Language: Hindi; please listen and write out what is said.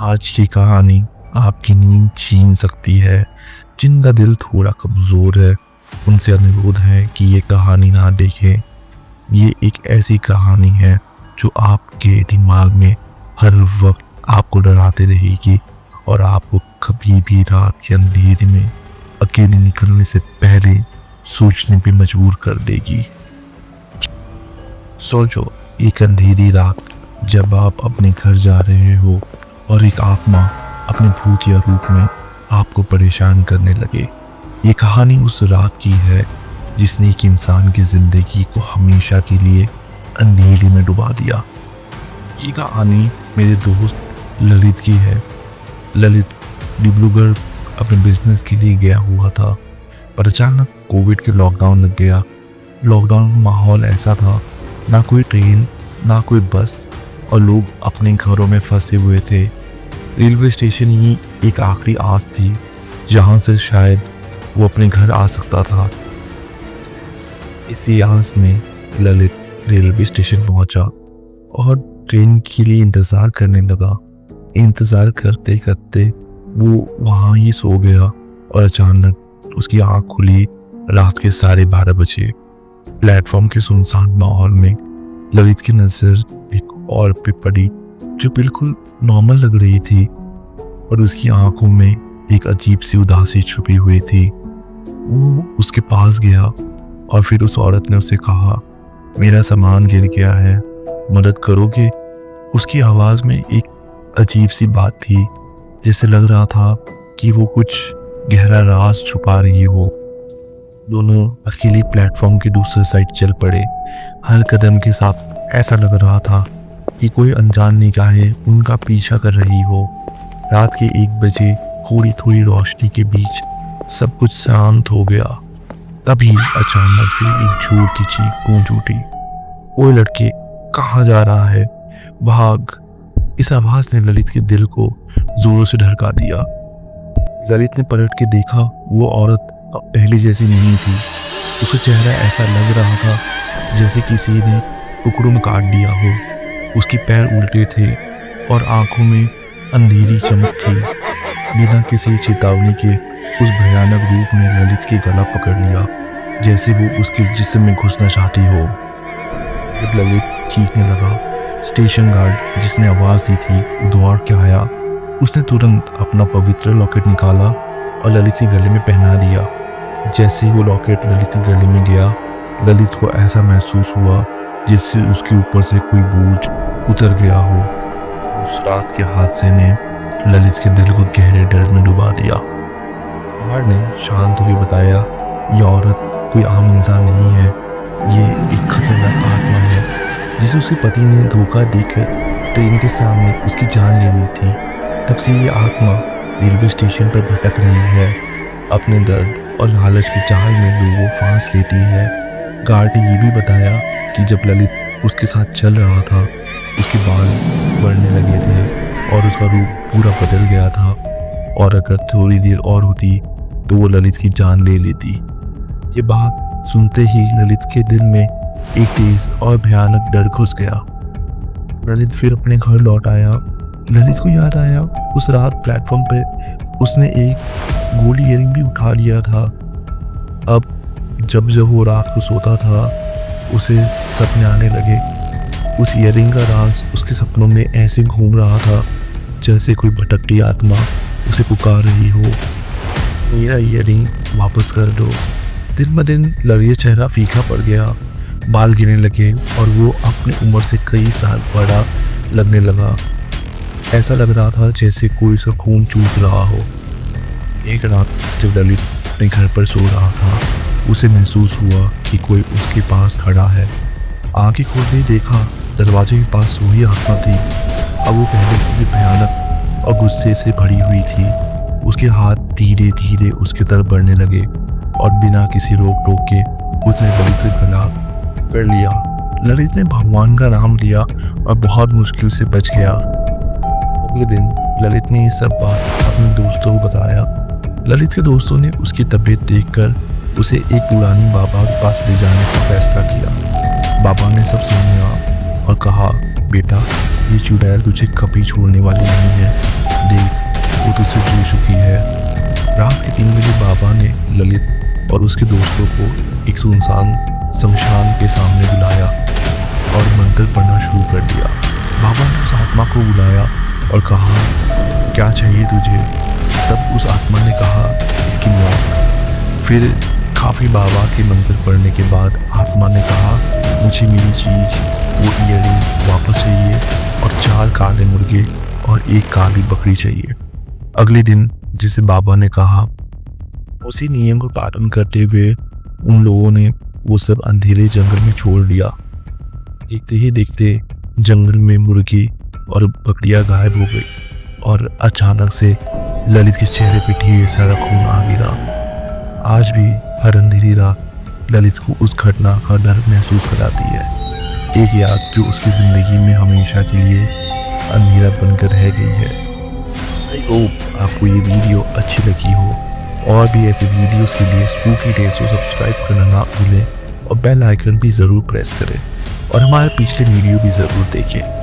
आज की कहानी आपकी नींद छीन सकती है। जिनका दिल थोड़ा कमज़ोर है उनसे अनुरोध है कि ये कहानी ना देखें। ये एक ऐसी कहानी है जो आपके दिमाग में हर वक्त आपको डराते रहेगी और आपको कभी भी रात के अंधेरे में अकेले निकलने से पहले सोचने पे मजबूर कर देगी। सोचो, एक अंधेरी रात जब आप अपने घर जा रहे हो और एक आत्मा अपने भूतिया रूप में आपको परेशान करने लगे। ये कहानी उस रात की है जिसने एक इंसान की जिंदगी को हमेशा के लिए अंधेरे में डुबा दिया। ये कहानी मेरे दोस्त ललित की है। ललित डिब्रूगढ़ अपने बिजनेस के लिए गया हुआ था, पर अचानक कोविड के लॉकडाउन लग गया। लॉकडाउन का माहौल ऐसा था, ना कोई ट्रेन ना कोई बस और लोग अपने घरों में फंसे हुए थे। रेलवे स्टेशन ही एक आखिरी आस थी जहां से शायद वो अपने घर आ सकता था। इसी आस में ललित रेलवे स्टेशन पहुंचा और ट्रेन के लिए इंतज़ार करने लगा। इंतज़ार करते करते वो वहाँ ही सो गया और अचानक उसकी आँख खुली। रात के 12:30 बजे प्लेटफॉर्म के सुनसान माहौल में ललित की नज़र एक और पे पड़ी जो बिल्कुल नॉर्मल लग रही थी, और उसकी आंखों में एक अजीब सी उदासी छुपी हुई थी। वो उसके पास गया और फिर उस औरत ने उसे कहा, मेरा सामान गिर गया है, मदद करोगे? उसकी आवाज़ में एक अजीब सी बात थी, जैसे लग रहा था कि वो कुछ गहरा राज छुपा रही हो। दोनों अकेले प्लेटफॉर्म के दूसरे साइड चल पड़े। हर कदम के साथ ऐसा लग रहा था कि कोई अनजान निगाहें उनका पीछा कर रही हो। रात के 1 बजे थोड़ी थोड़ी रोशनी के बीच सब कुछ शांत हो गया। तभी अचानक से एक छोटी चीख गूंज उठी, ओए लड़के, कहाँ जा रहा है? भाग! इस आवाज ने ललित के दिल को जोरों से धड़का दिया। ललित ने पलट के देखा, वो औरत अब पहले जैसी नहीं थी। उसका चेहरा ऐसा लग रहा था जैसे किसी ने टुकड़ों में काट दिया हो। उसके पैर उल्टे थे और आंखों में अंधेरी चमक थी। बिना किसी चेतावनी के उस भयानक रूप ने ललित की गला पकड़ लिया, जैसे वो उसके जिस्म में घुसना चाहती हो। जब ललित चीखने लगा, स्टेशन गार्ड जिसने आवाज़ दी थी वो दौड़ के आया। उसने तुरंत अपना पवित्र लॉकेट निकाला और ललित के गले में पहना दिया। जैसे ही वो लॉकेट ललित के गले में गया, ललित को ऐसा महसूस हुआ जिससे उसके ऊपर से कोई बोझ उतर गया हो। उस रात के हादसे ने ललित के दिल को गहरे डर में डुबा दिया। गार्ड ने शांत होकर बताया, यह औरत कोई आम इंसान नहीं है, ये एक खतरनाक आत्मा है जिसे उसके पति ने धोखा देकर ट्रेन के सामने उसकी जान ले ली थी। तब से ये आत्मा रेलवे स्टेशन पर भटक रही है, अपने दर्द और लालच के जाल में लोगों फांस लेती है। गार्ड ने ये भी बताया कि जब ललित उसके साथ चल रहा था, उसके बाल बढ़ने लगे थे और उसका रूप पूरा बदल गया था, और अगर थोड़ी देर और होती तो वो ललित की जान ले लेती। ये बात सुनते ही ललित के दिल में एक तेज और भयानक डर घुस गया। ललित फिर अपने घर लौट आया। ललित को याद आया उस रात प्लेटफॉर्म पे उसने एक गोल्ड ईयरिंग भी उठा लिया था। अब जब वो रात को सोता था, उसे सपने आने लगे। उस ईयरिंग का राज उसके सपनों में ऐसे घूम रहा था जैसे कोई भटकती आत्मा उसे पुकार रही हो, मेरा ईयरिंग वापस कर दो। दिन ब दिन ललित चेहरा फीका पड़ गया, बाल गिरने लगे और वो अपनी उम्र से कई साल बड़ा लगने लगा। ऐसा लग रहा था जैसे कोई उसका खून चूस रहा हो। एक रात जब ललित अपने घर पर सो रहा था, उसे महसूस हुआ कि कोई उसके पास खड़ा है। आंखें खोलते ही देखा दरवाजे के पास वही आत्मा थी। अब वो पहले से भी भयानक और गुस्से से भरी हुई थी। उसके हाथ धीरे धीरे उसकी तरफ बढ़ने लगे और बिना किसी रोक टोक के उसने ललित से गला कर लिया। ललित ने भगवान का नाम लिया और बहुत मुश्किल से बच गया। अगले दिन ललित ने ये सब बात अपने दोस्तों को बताया। ललित के दोस्तों ने उसकी तबीयत देखकर उसे एक पुरानी बाबा के पास ले जाने का फैसला किया। बाबा ने सब सुन लिया और कहा, बेटा, ये चुड़ैल तुझे कभी छोड़ने वाली नहीं है। ललित और उसके दोस्तों को एक सुनसान शमशान के सामने बुलाया और मंत्र पढ़ना शुरू कर दिया। बाबा ने उस आत्मा को बुलाया और कहा, क्या चाहिए तुझे? तब उस आत्मा ने कहा, इसकी मौत। फिर काफ़ी बाबा के मंत्र पढ़ने के बाद आत्मा ने कहा, मुझे मेरी चीज़ वो ईयरिंग वापस चाहिए और 4 काले मुर्गे और 1 काली बकरी चाहिए। अगले दिन जिसे बाबा ने कहा, उसी नियम को पालन करते हुए उन लोगों ने वो सब अंधेरे जंगल में छोड़ दिया। देखते ही देखते जंगल में मुर्गी और बकरियां गायब हो गई और अचानक से ललित के चेहरे पे ढेर सारा खून आ गिरा। आज भी हर अंधेरी रात ललित को उस घटना का डर महसूस कराती है, एक याद जो उसकी ज़िंदगी में हमेशा के लिए अंधेरा बनकर रह गई है। आई होप आपको ये वीडियो अच्छी लगी हो। और भी ऐसे वीडियोस के लिए स्पूकी टेल्स को सब्सक्राइब करना ना भूलें और बेल आइकन भी ज़रूर प्रेस करें और हमारे पिछले वीडियो भी ज़रूर देखें।